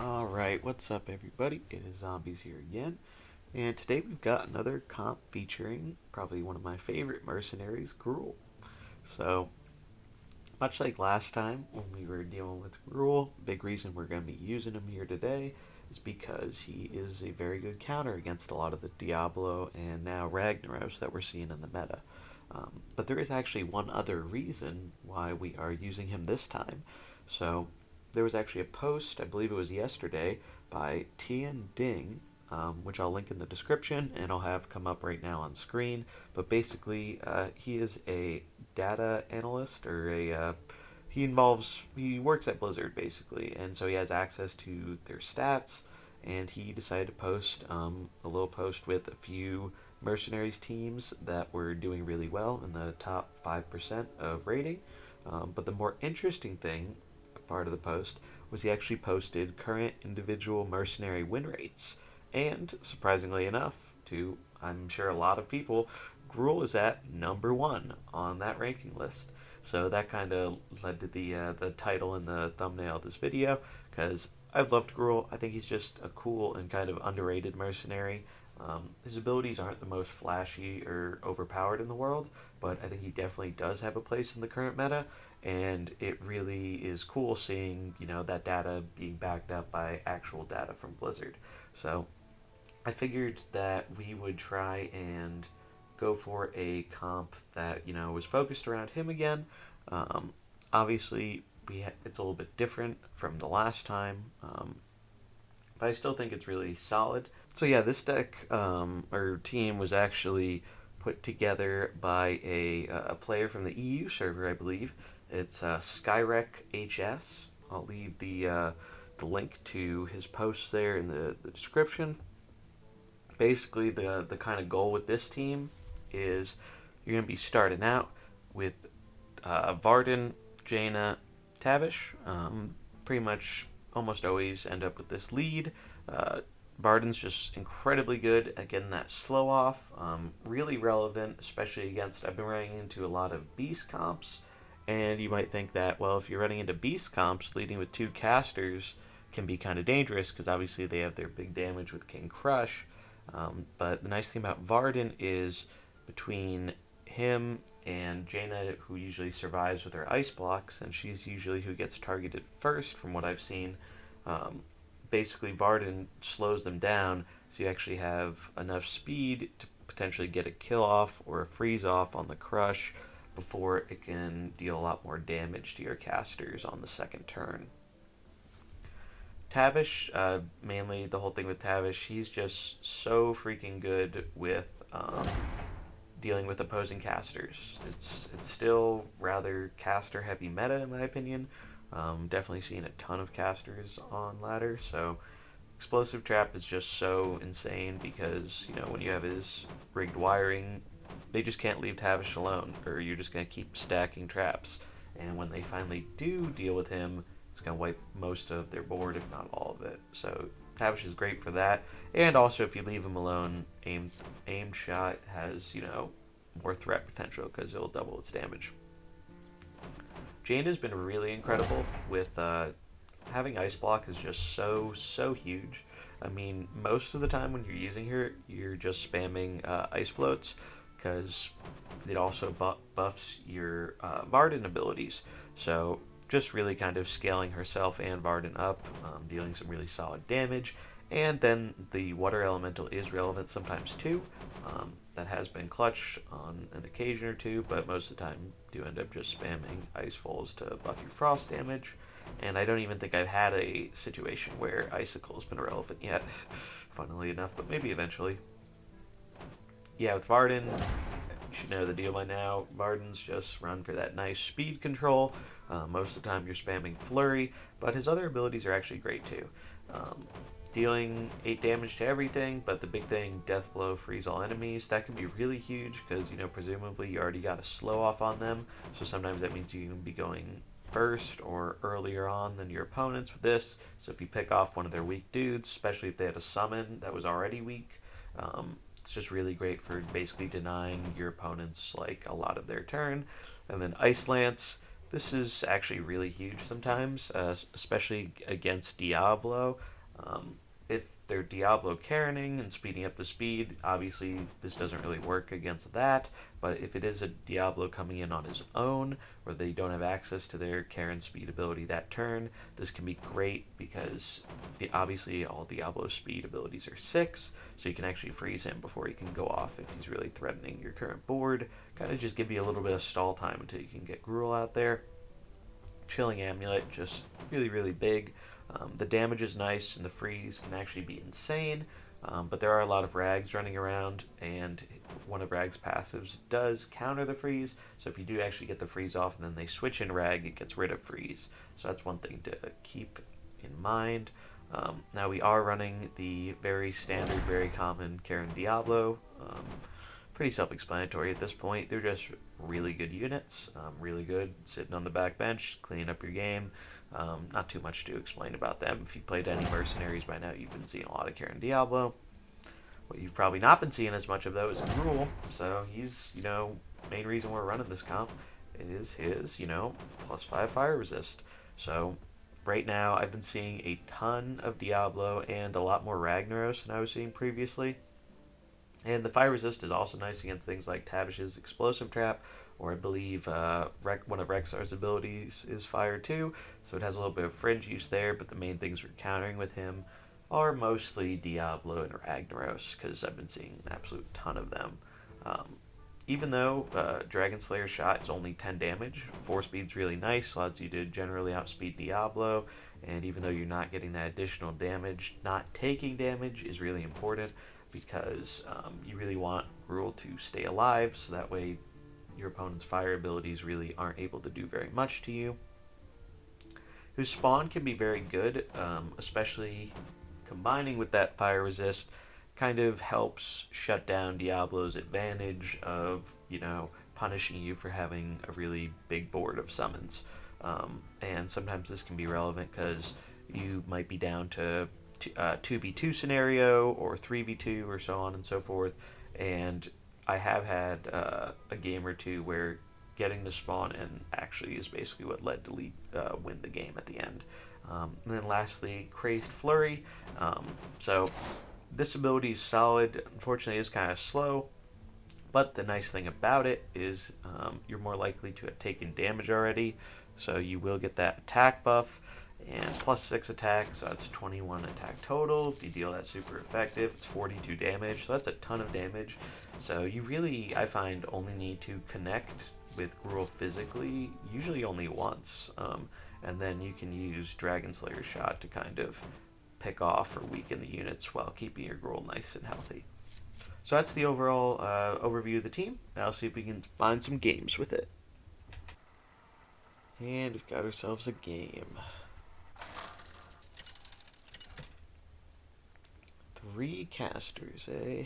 Alright, what's up everybody? It is Zombies here again, and today we've got another comp featuring probably one of my favorite mercenaries, Gruul. So, much like last time when we were dealing with Gruul, big reason we're going to be using him here today is because he is a very good counter against a lot of the Diablo and now Ragnaros that we're seeing in the meta. But there is actually one other reason why we are using him this time. So, there was actually a post, I believe it was yesterday, by Tian Ding, which I'll link in the description and I'll have come up right now on screen. But basically, he is a data analyst or he works at Blizzard basically, and so he has access to their stats. And he decided to post a little post with a few mercenaries teams that were doing really well in the top 5% of rating. But the more interesting thing part of the post was he actually posted current individual mercenary win rates. And surprisingly enough, to I'm sure a lot of people, Gruul is at number one on that ranking list. So that kind of led to the title and the thumbnail of this video, because I've loved Gruul. I think he's just a cool and kind of underrated mercenary. His abilities aren't the most flashy or overpowered in the world, but I think he definitely does have a place in the current meta, and it really is cool seeing that data being backed up by actual data from Blizzard. So I figured that we would try and go for a comp that was focused around him again. Obviously, it's a little bit different from the last time, but I still think it's really solid. So yeah, this deck or team was actually put together by a player from the EU server, I believe. It's Skyrek HS. I'll leave the link to his posts there in the description. Basically, the kind of goal with this team is you're going to be starting out with Varden, Jaina, Tavish. Pretty much almost always end up with this lead. Varden's just incredibly good at getting that slow off. Really relevant, especially against. I've been running into a lot of beast comps, and you might think that, well, if you're running into beast comps, leading with two casters can be kind of dangerous because obviously they have their big damage with King Crush. But the nice thing about Varden is between him and Jaina, who usually survives with her ice blocks, and she's usually who gets targeted first from what I've seen. Basically, Varden slows them down, so you actually have enough speed to potentially get a kill off or a freeze off on the Crush before it can deal a lot more damage to your casters on the second turn. Tavish, mainly the whole thing with Tavish, he's just so freaking good with dealing with opposing casters. It's still rather caster heavy meta in my opinion. Definitely seeing a ton of casters on ladder, so explosive trap is just so insane because when you have his rigged wiring, they just can't leave Tavish alone, or you're just gonna keep stacking traps. And when they finally do deal with him, it's gonna wipe most of their board, if not all of it. So Tavish is great for that, and also if you leave him alone, aimed shot has more threat potential because it'll double its damage. Jaina's been really incredible with having ice block is just so huge. I mean, most of the time when you're using her, you're just spamming ice floats because it also buffs your Varden abilities. So just really kind of scaling herself and Varden up, dealing some really solid damage. And then the water elemental is relevant sometimes too. That has been clutch on an occasion or two, but most of the time do end up just spamming ice falls to buff your frost damage. And I don't even think I've had a situation where icicle has been relevant yet, funnily enough, but maybe eventually. Yeah, with Varden, you should know the deal by now. Varden's just run for that nice speed control. Most of the time you're spamming Flurry, but his other abilities are actually great too. Dealing 8 damage to everything, but the big thing, Death Blow, freeze all enemies, that can be really huge because, presumably you already got a slow off on them, so sometimes that means you can be going first or earlier on than your opponents with this. So if you pick off one of their weak dudes, especially if they had a summon that was already weak, it's just really great for basically denying your opponents like a lot of their turn. And then Ice Lance, This is actually really huge sometimes, especially against Diablo. Um, if they're Diablo Karening and speeding up the speed, obviously this doesn't really work against that. But if it is a Diablo coming in on his own, or they don't have access to their Karen speed ability that turn, this can be great because obviously all Diablo speed abilities are 6, so you can actually freeze him before he can go off if he's really threatening your current board. Kind of just give you a little bit of stall time until you can get Gruul out there. Chilling Amulet, just really, really big. The damage is nice, and the freeze can actually be insane. But there are a lot of Rags running around, and one of Rag's passives does counter the freeze. So if you do actually get the freeze off and then they switch in Rag, it gets rid of freeze. So that's one thing to keep in mind. Now we are running the very standard, very common Karen Diablo. Pretty self-explanatory at this point. They're just really good units, really good sitting on the back bench, cleaning up your game. Not too much to explain about them. If you played any Mercenaries by now, you've been seeing a lot of Karen Diablo. What you've probably not been seeing as much of, though, is Gruul. So he's, main reason we're running this comp is his, +5 fire resist. So right now, I've been seeing a ton of Diablo and a lot more Ragnaros than I was seeing previously. And the fire resist is also nice against things like Tavish's explosive trap, or I believe one of Rexar's abilities is fire too, so it has a little bit of fringe use there, but the main things we're countering with him are mostly Diablo and Ragnaros, because I've been seeing an absolute ton of them. Even though Dragon Slayer's shot is only 10 damage, 4 speed's really nice, allows you to generally outspeed Diablo, and even though you're not getting that additional damage, not taking damage is really important, because you really want Gruul to stay alive, so that way your opponent's fire abilities really aren't able to do very much to you. His spawn can be very good, especially combining with that fire resist, kind of helps shut down Diablo's advantage of, punishing you for having a really big board of summons. And sometimes this can be relevant because you might be down to 2v2 scenario or 3v2 or so on and so forth, and I have had a game or two where getting the spawn in actually is basically what led to win the game at the end. And then lastly, Crazed Flurry. So this ability is solid. Unfortunately, it's kind of slow, but the nice thing about it is you're more likely to have taken damage already, so you will get that attack buff. And +6 attack, so that's 21 attack total. If you deal that super effective, it's 42 damage, so that's a ton of damage. So you really, I find, only need to connect with Gruul physically, usually only once. And then you can use Dragon Slayer's shot to kind of pick off or weaken the units while keeping your Gruul nice and healthy. So that's the overall overview of the team. Now see if we can find some games with it. And we've got ourselves a game. 3 casters, eh?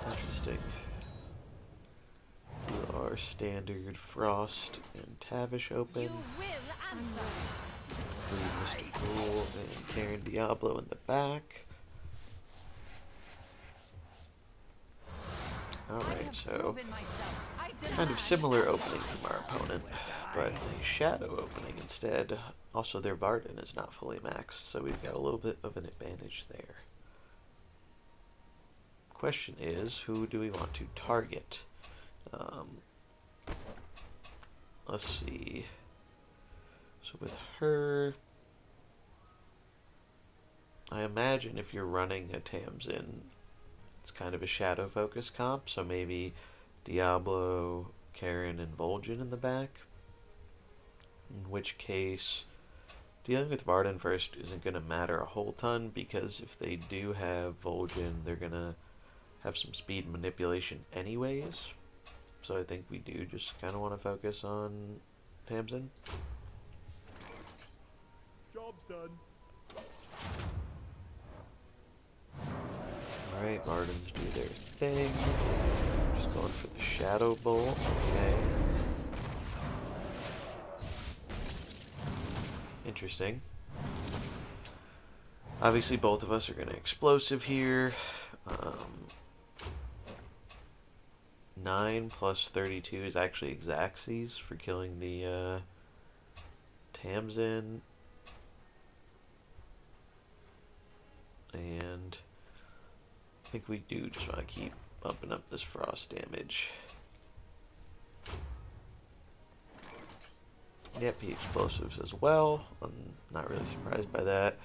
Interesting. Do our standard Frost and Tavish open. Leave Mr. Gruul and Karen Diablo in the back. Alright, so kind of similar opening from our opponent, but a shadow opening instead. Also, their Varden is not fully maxed, so we've got a little bit of an advantage there. Question is, who do we want to target? Let's see. So with her, I imagine if you're running a Tamsin, it's kind of a shadow focus comp, so maybe Diablo, Karen, and Vol'jin in the back. In which case, dealing with Varden first isn't going to matter a whole ton, because if they do have Vol'jin, they're going to have some speed manipulation anyways. So I think we do just kind of want to focus on Tamsin. Job's done. Alright, Vardens do their thing. Just going for the Shadow Bolt. Okay. Interesting. Obviously both of us are going to explosive here. 9 plus 32 is actually Xaxes for killing the Tamsin. And I think we do just want to keep bumping up this frost damage. Yep, he explosives as well. I'm not really surprised by that.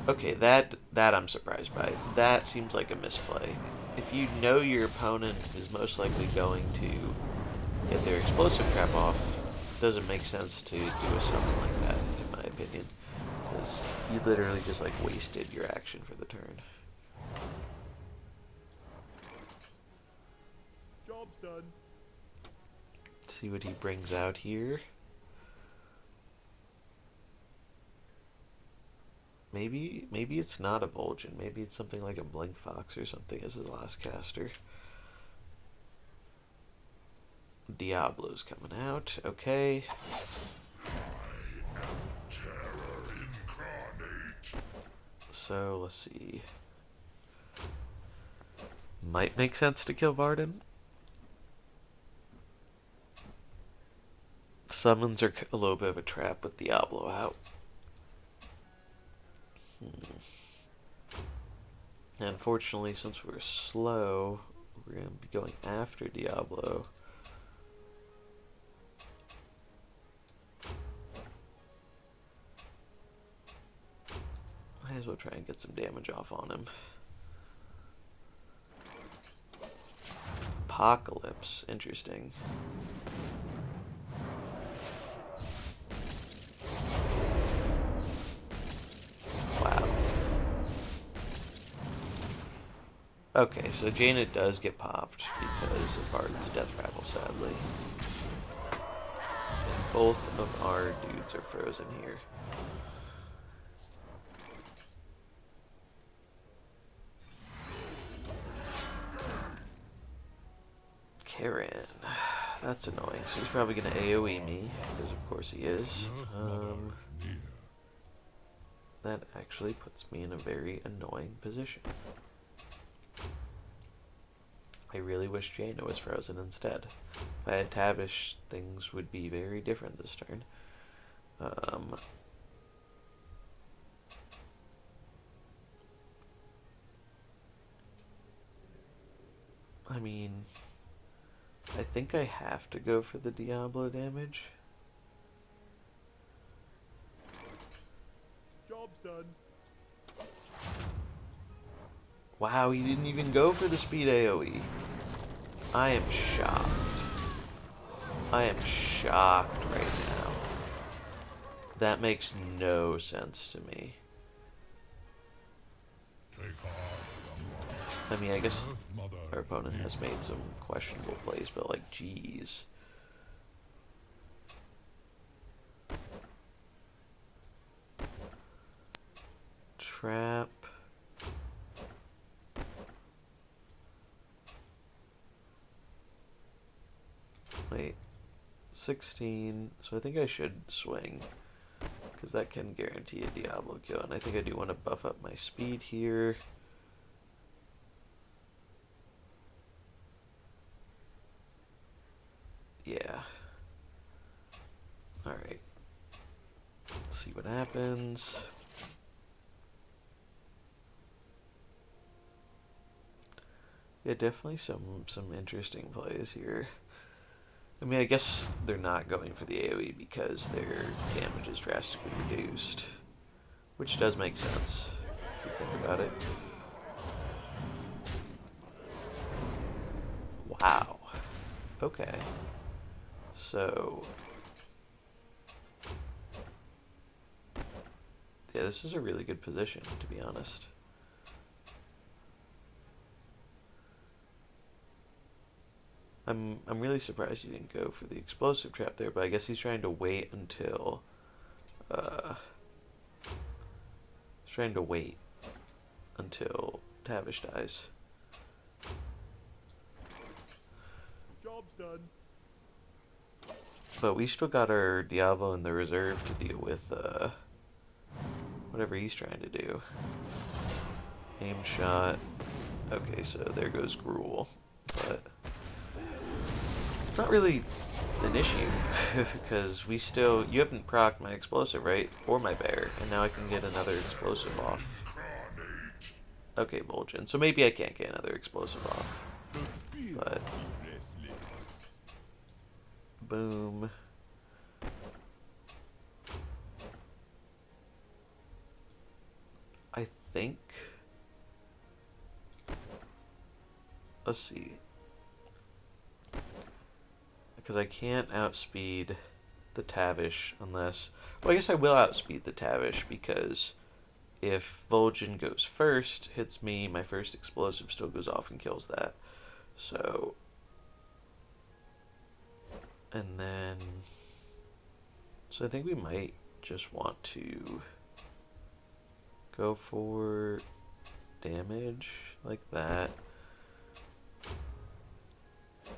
Okay, that I'm surprised by. That seems like a misplay. If you know your opponent is most likely going to get their explosive trap off, it doesn't make sense to do a summon like that, in my opinion. Because you literally just like wasted your action for the turn. Job's done. See what he brings out here. Maybe it's not a Vol'jin. Maybe it's something like a Blink Fox or something as his last caster. Diablo's coming out. Okay. So, let's see. Might make sense to kill Varden. Summons are a little bit of a trap with Diablo out. Unfortunately, since we're slow, we're going to be going after Diablo. Might as well try and get some damage off on him. Apocalypse, interesting. Wow. Okay, so Jaina does get popped because of Varden's death rattle, sadly. And both of our dudes are frozen here. Karen. That's annoying. So he's probably going to AoE me, because of course he is. That actually puts me in a very annoying position. I really wish Jaina was frozen instead. If I had Tavish, things would be very different this turn. I mean, I think I have to go for the Diablo damage. Job's done. Wow, he didn't even go for the speed AoE. I am shocked. I am shocked right now. That makes no sense to me. I mean, I guess our opponent has made some questionable plays, but like, geez. Trap. Wait. 16. So I think I should swing, because that can guarantee a Diablo kill. And I think I do want to buff up my speed here. Yeah. Alright. Let's see what happens. Yeah, definitely some interesting plays here. I mean, I guess they're not going for the AoE because their damage is drastically reduced, which does make sense if you think about it. Wow. Okay. So, yeah, this is a really good position, to be honest. I'm really surprised he didn't go for the explosive trap there, but I guess he's trying to wait until Tavish dies. Job's done. But we still got our Diablo in the reserve to deal with whatever he's trying to do. Aim shot. Okay, so there goes Gruul. But It's not really an issue, because you haven't procced my explosive, right? Or my bear, and now I can get another explosive off. Okay, Vol'jin, so maybe I can't get another explosive off. But, boom. I think, let's see, because I can't outspeed the Tavish unless, well, I guess I will outspeed the Tavish, because if Vol'jin goes first, hits me, my first explosive still goes off and kills that. So, and then, so I think we might just want to go for damage like that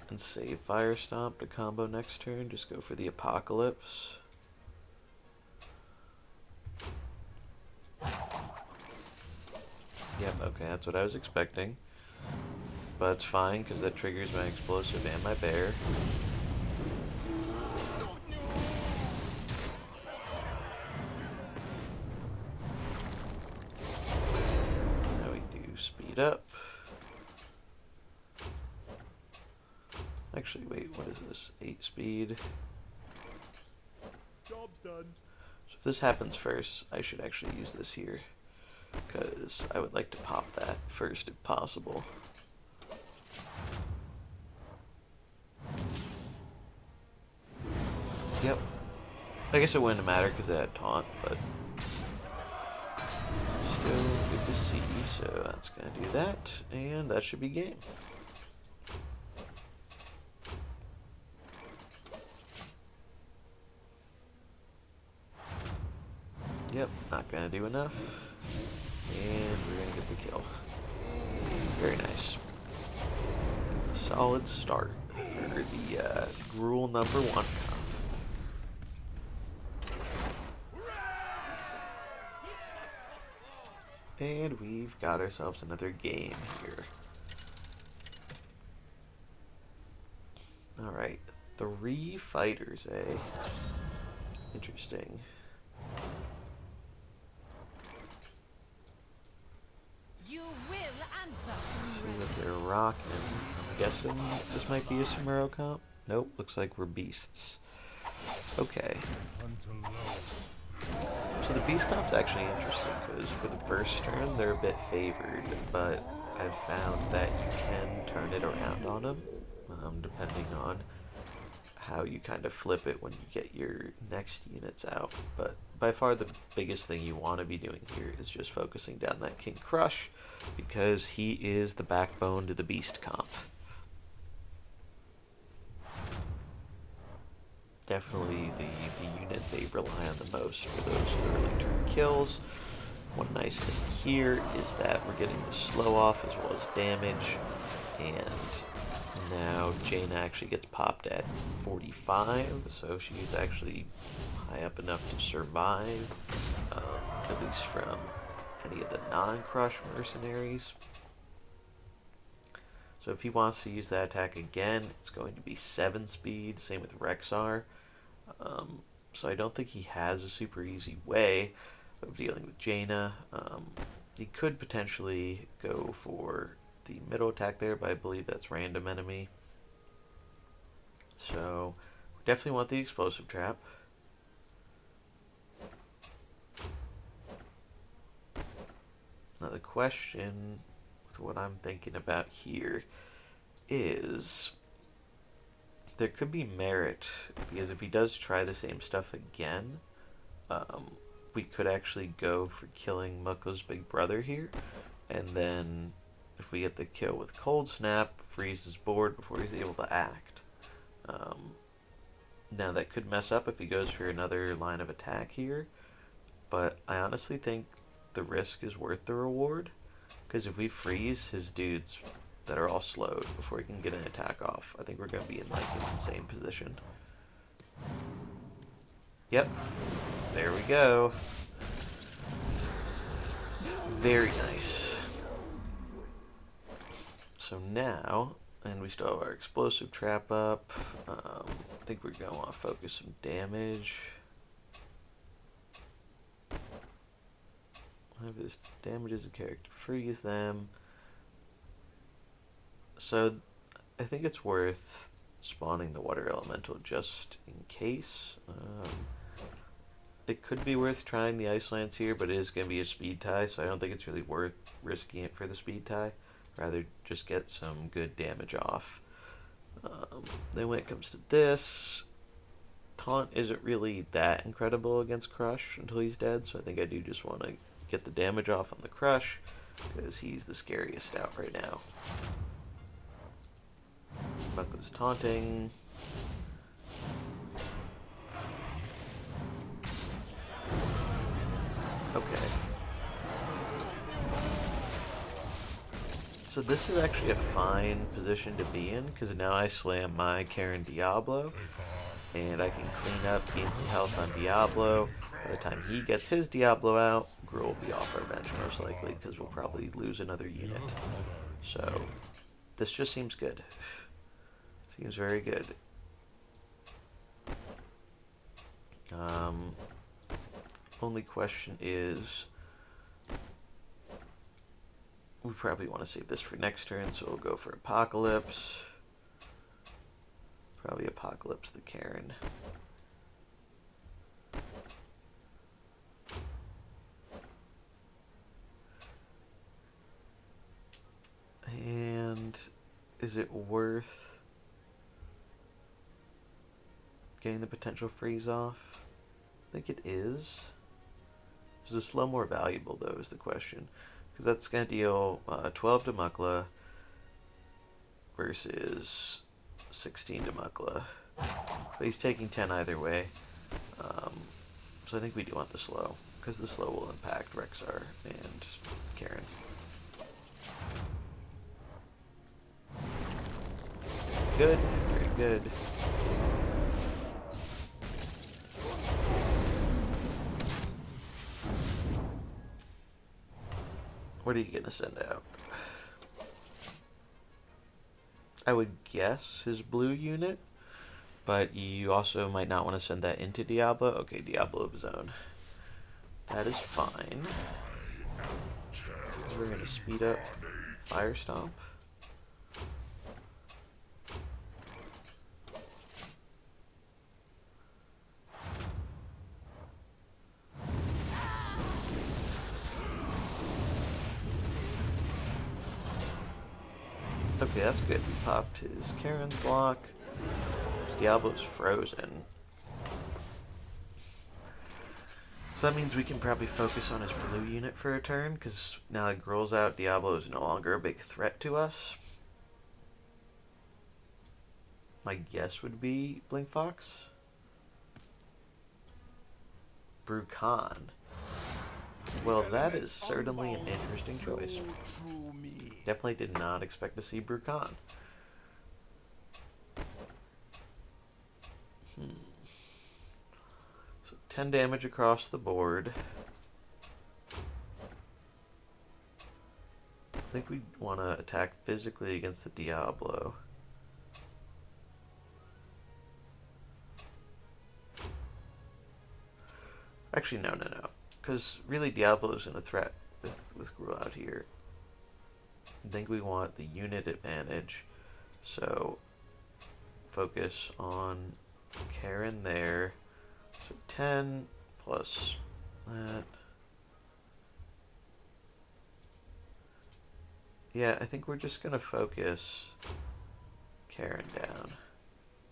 and save Fire Stomp to combo next turn. Just go for the Apocalypse. Yep, okay, that's what I was expecting. But it's fine, because that triggers my explosive and my bear. Now we do speed up. Actually, wait, what is this? 8 speed. Job's done. So if this happens first, I should actually use this here, because I would like to pop that first if possible. Yep. I guess it wouldn't matter because it had taunt, but still good to see. So that's going to do that, and that should be game. Yep, not going to do enough. And we're going to get the kill. Very nice. Solid start for the Gruul #1 comp. And we've got ourselves another game here. Alright, 3 fighters, eh? Interesting. You will answer. See what they're rocking. I'm guessing this might be a Samuro comp. Nope, looks like we're beasts. Okay. So the beast comp's actually interesting, because for the first turn they're a bit favored, but I've found that you can turn it around on them, depending on how you kind of flip it when you get your next units out. But by far the biggest thing you want to be doing here is just focusing down that King Crush, because he is the backbone to the beast comp. Definitely the unit they rely on the most for those early turn kills. One nice thing here is that we're getting the slow off as well as damage, and now Jaina actually gets popped at 45, so she's actually high up enough to survive, at least from any of the non-crush mercenaries. So if he wants to use that attack again, it's going to be 7 speed, same with Rexar. So I don't think he has a super easy way of dealing with Jaina. He could potentially go for the middle attack there, but I believe that's random enemy. So we definitely want the explosive trap. Now the question with what I'm thinking about here is there could be merit, because if he does try the same stuff again, we could actually go for killing Muko's big brother here, and then if we get the kill with Cold Snap, freeze his board before he's able to act. Now that could mess up if he goes for another line of attack here, but I honestly think the risk is worth the reward, because if we freeze his dudes that are all slowed before he can get an attack off, I think we're going to be in like an insane position. Yep, there we go. Very nice. So now, And we still have our explosive trap up. I think we're going to want to focus some damage. Whenever this damages a character, freeze them. So I think it's worth spawning the water elemental just in case. It could be worth trying the ice lance here, but it is going to be a speed tie, so I don't think it's really worth risking it for the speed tie. Rather just get some good damage off. Then when it comes to this, taunt isn't really that incredible against Crush until he's dead, so I think I do just want to get the damage off on the Crush, because he's the scariest out right now. Bucko's taunting. Okay. So this is actually a fine position to be in, because now I slam my Karen Diablo, and I can clean up, gain some health on Diablo. By the time he gets his Diablo out, Gruul will be off our bench most likely, because we'll probably lose another unit. So this just seems good. Seems very good. Only question is, we probably want to save this for next turn, so we'll go for Apocalypse. Probably Apocalypse the Karen. And is it worth getting the potential freeze off? I think it is. Is the slow more valuable, though, is the question. Because that's going to deal 12 to Mukla versus 16 to Mukla. But he's taking 10 either way. So I think we do want the slow, because the slow will impact Rexar and Karen. Good, very good. What are you gonna send out? I would guess his blue unit, but you also might not want to send that into Diablo. Okay, Diablo of his own. That is fine. We're gonna speed up Fire Stomp. Okay, that's good. We popped his Karen's block. His Diablo's frozen. So that means we can probably focus on his blue unit for a turn, because now that Gruul's out, Diablo is no longer a big threat to us. My guess would be Blink Fox. Brukan. Well, that is certainly an interesting choice. Definitely did not expect to see Brukan. So 10 damage across the board. I think we want to attack physically against the Diablo. Actually, no. Because really Diablo isn't a threat with Gruul out here. I think we want the unit advantage. So focus on Karen there. So 10 plus that. Yeah, I think we're just going to focus Karen down.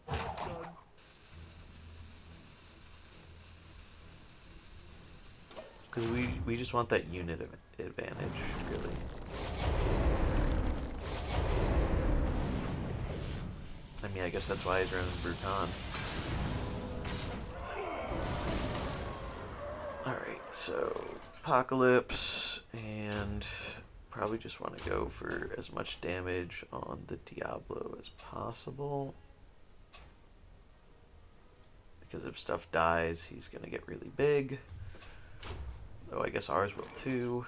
Done. Because we just want that unit advantage, really. I mean, I guess that's why he's running Brukan. Alright, so Apocalypse, and probably just want to go for as much damage on the Diablo as possible. Because if stuff dies, he's going to get really big. Though I guess ours will too.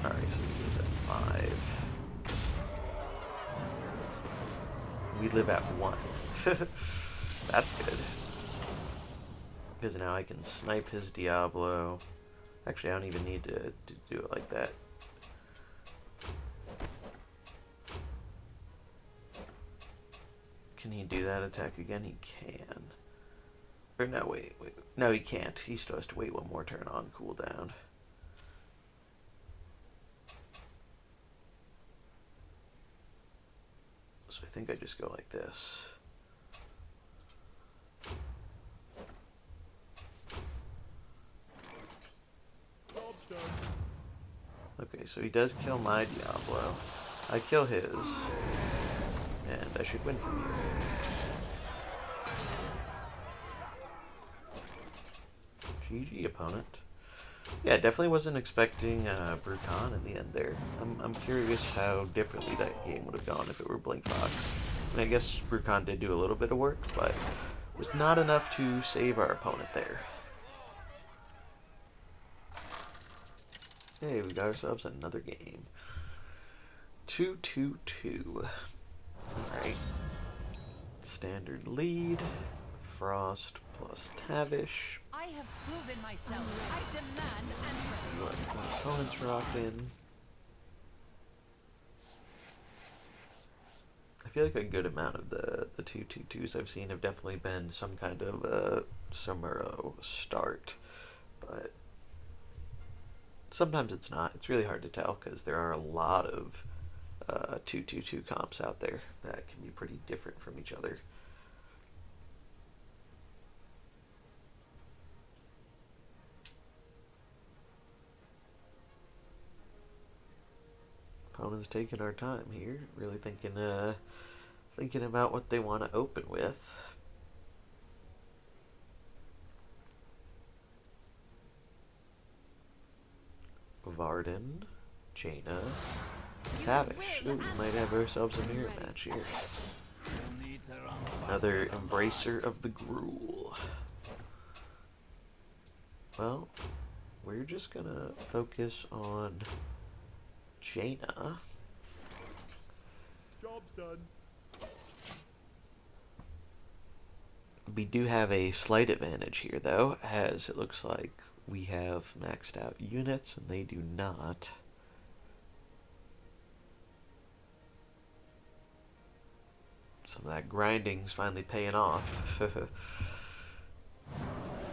Alright, so he goes at 5. We live at 1. That's good. Because now I can snipe his Diablo. Actually, I don't even need to do it like that. Can he do that attack again? He can. Or no, wait. No, he can't. He still has to wait one more turn on cooldown. So I think I just go like this. Job's done. Okay, so he does kill my Diablo. I kill his. And I should win from here. GG, opponent. Yeah, definitely wasn't expecting Brucon in the end there. I'm curious how differently that game would have gone if it were Blink Fox. I guess Brucon did do a little bit of work, but was not enough to save our opponent there. Hey, we got ourselves another game. 2-2-2. Alright. Standard lead. Frost plus Tavish. I have proven myself. I demand answers. What my opponent's rocking. I feel like a good amount of the 2-2-2s I've seen have definitely been some kind of Samuro start. But sometimes it's not. It's really hard to tell because there are a lot of 2-2-2 comps out there that can be pretty different from each other. Opponent's taking our time here, really thinking about what they want to open with. Varden, Jaina, Tavish. Ooh, we might have ourselves a mirror match here. Another Embracer of the Gruul. Well, we're just gonna focus on Jaina. Job's done. We do have a slight advantage here, though, as it looks like we have maxed out units, and they do not. Some of that grinding's finally paying off.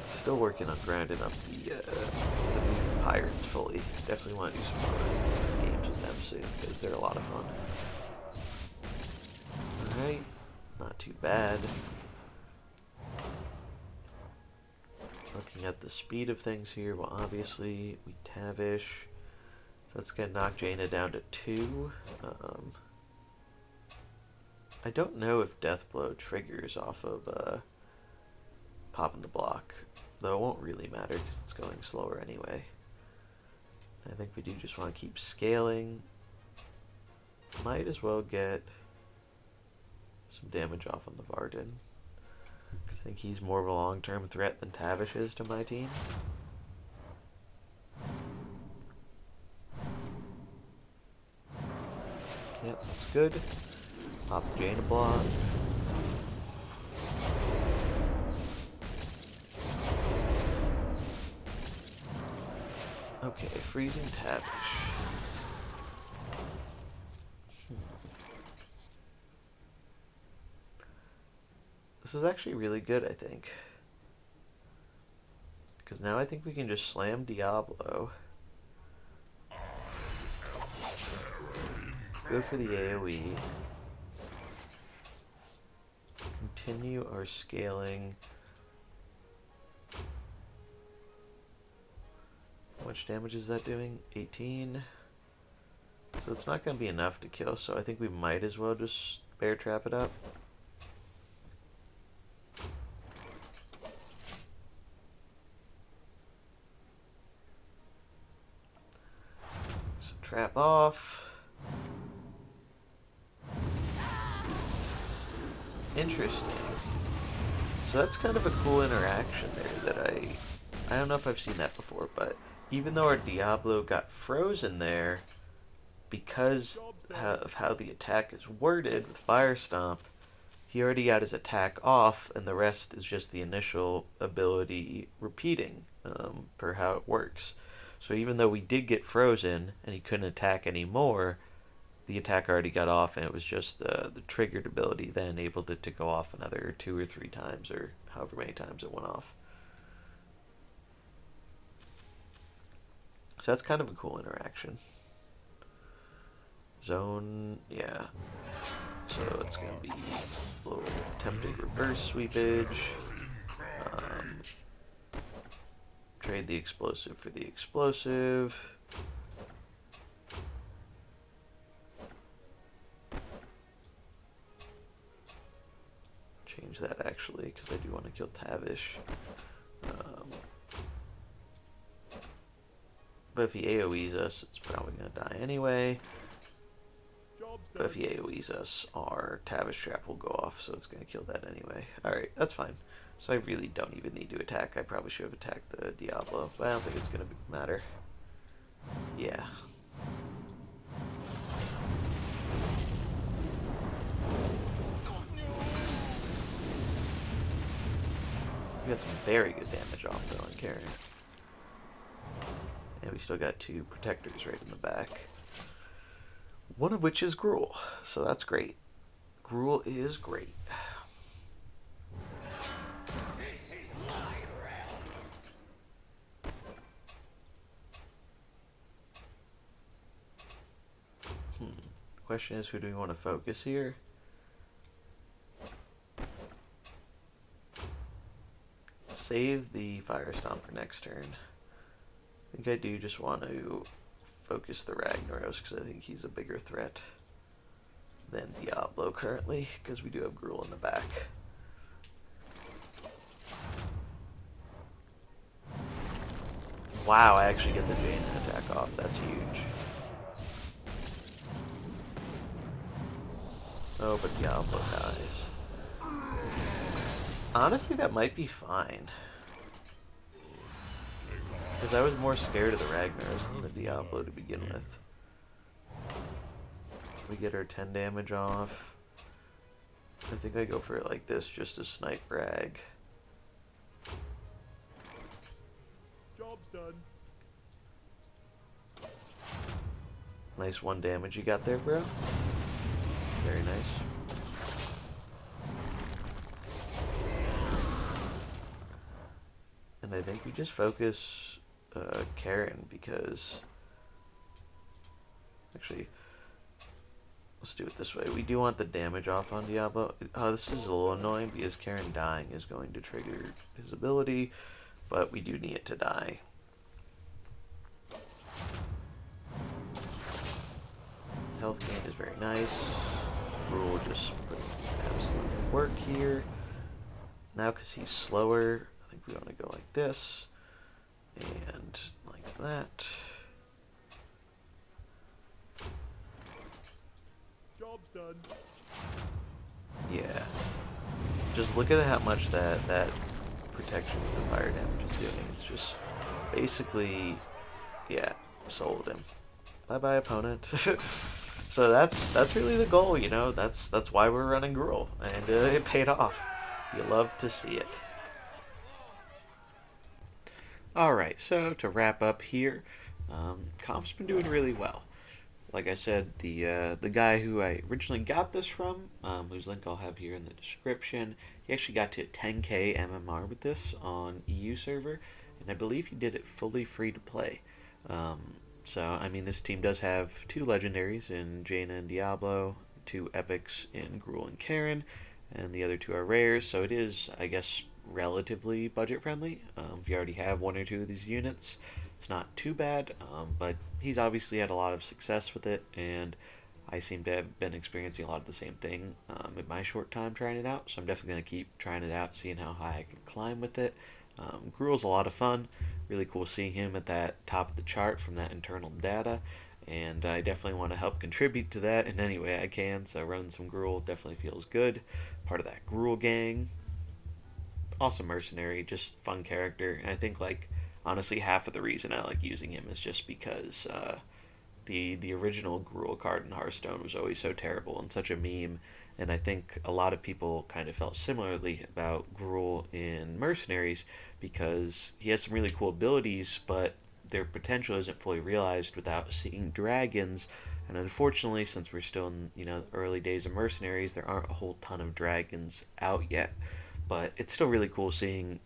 Still working on grinding up the Pirates fully. Definitely want to do some more games with them soon, because they're a lot of fun. Alright, not too bad. Looking at the speed of things here, well, obviously, we Tavish. So that's going to knock Jaina down to 2. I don't know if Deathblow triggers off of popping the block, though it won't really matter because it's going slower anyway. I think we do just want to keep scaling. Might as well get some damage off on the Varden. I think he's more of a long-term threat than Tavish is to my team. Yep, that's good. Pop the Jaina block. Okay, freezing Tavish. This is actually really good, I think. Because now I think we can just slam Diablo. Go for the AoE. Continue our scaling. How much damage is that doing? 18. So it's not going to be enough to kill, so I think we might as well just bear trap it up. So trap off. Interesting. So that's kind of a cool interaction there that I don't know if I've seen that before, but even though our Diablo got frozen there, because Job's of how the attack is worded with Fire Stomp, he already got his attack off, and the rest is just the initial ability repeating per how it works. So even though we did get frozen and he couldn't attack anymore, the attack already got off, and it was just the triggered ability that enabled it to go off another 2 or 3 times, or however many times it went off. So that's kind of a cool interaction. Zone, yeah. So it's going to be a little attempted reverse sweepage. Um, trade the explosive for the explosive. Change that actually, because I do want to kill Tavish. But if he AoEs us, it's probably going to die anyway. Job's But if done. he AoEs us, our Tavish trap will go off, so it's going to kill that anyway. Alright, that's fine. So I really don't even need to attack. I probably should have attacked the Diablo, but I don't think it's going to matter. Yeah. We got some very good damage off though on Karen. And we still got 2 protectors right in the back. One of which is Gruul, so that's great. Gruul is great. This is my realm. Question is, who do we want to focus here? Save the Fire Stomp for next turn. I think I do just want to focus the Ragnaros because I think he's a bigger threat than Diablo currently, because we do have Gruul in the back. Wow, I actually get the Jaina attack off. That's huge. Oh, but Diablo dies. Honestly, that might be fine. Because I was more scared of the Ragnaros than the Diablo to begin with. We get our 10 damage off. I think I go for it like this, just to snipe Rag. Job's done. Nice 1 damage you got there, bro. Very nice. And I think we just focus Karen because... Actually, let's do it this way. We do want the damage off on Diablo. Oh, this is a little annoying because Karen dying is going to trigger his ability, but we do need it to die. Health gain is very nice. Gruul just put absolute work here. Now, because he's slower, I think we want to go like this and like that. Job's done. Yeah. Just look at how much that protection with the fire damage is doing. It's just basically, yeah, sold him. Bye bye, opponent. So that's really the goal, you know. That's why we're running Gruul, and it paid off. You love to see it. All right, so to wrap up here, comp's been doing really well. Like I said, the guy who I originally got this from, whose link I'll have here in the description, he actually got to 10k MMR with this on EU server, and I believe he did it fully free to play. So, I mean, this team does have 2 legendaries in Jaina and Diablo, 2 epics in Gruul and Karen, and the other 2 are rares, so it is, I guess, relatively budget friendly. If you already have 1 or 2 of these units, it's not too bad, but he's obviously had a lot of success with it, and I seem to have been experiencing a lot of the same thing in my short time trying it out, so I'm definitely going to keep trying it out, seeing how high I can climb with it. Gruul's a lot of fun. Really cool seeing him at that top of the chart from that internal data, and I definitely want to help contribute to that in any way I can, so running some Gruul definitely feels good. Part of that Gruul gang. Awesome mercenary, just fun character, and I think, like, honestly, half of the reason I like using him is just because the original Gruul card in Hearthstone was always so terrible and such a meme, and I think a lot of people kind of felt similarly about Gruul in Mercenaries because he has some really cool abilities, but their potential isn't fully realized without seeing dragons. And unfortunately, since we're still in the early days of Mercenaries, there aren't a whole ton of dragons out yet. But it's still really cool seeing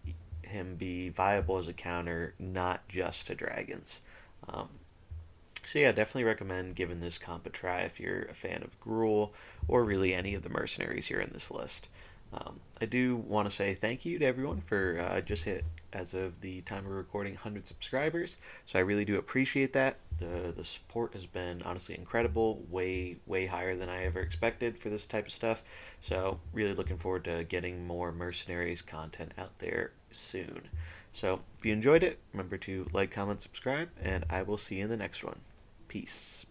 him be viable as a counter, not just to dragons. Um, so yeah, definitely recommend giving this comp a try if you're a fan of Gruul or really any of the mercenaries here in this list. I do want to say thank you to everyone for just hit, as of the time of recording, 100 subscribers. So I really do appreciate that. The support has been honestly incredible, way higher than I ever expected for this type of stuff. So really looking forward to getting more mercenaries content out there soon. So if you enjoyed it, remember to like, comment, subscribe, and I will see you in the next one. Peace.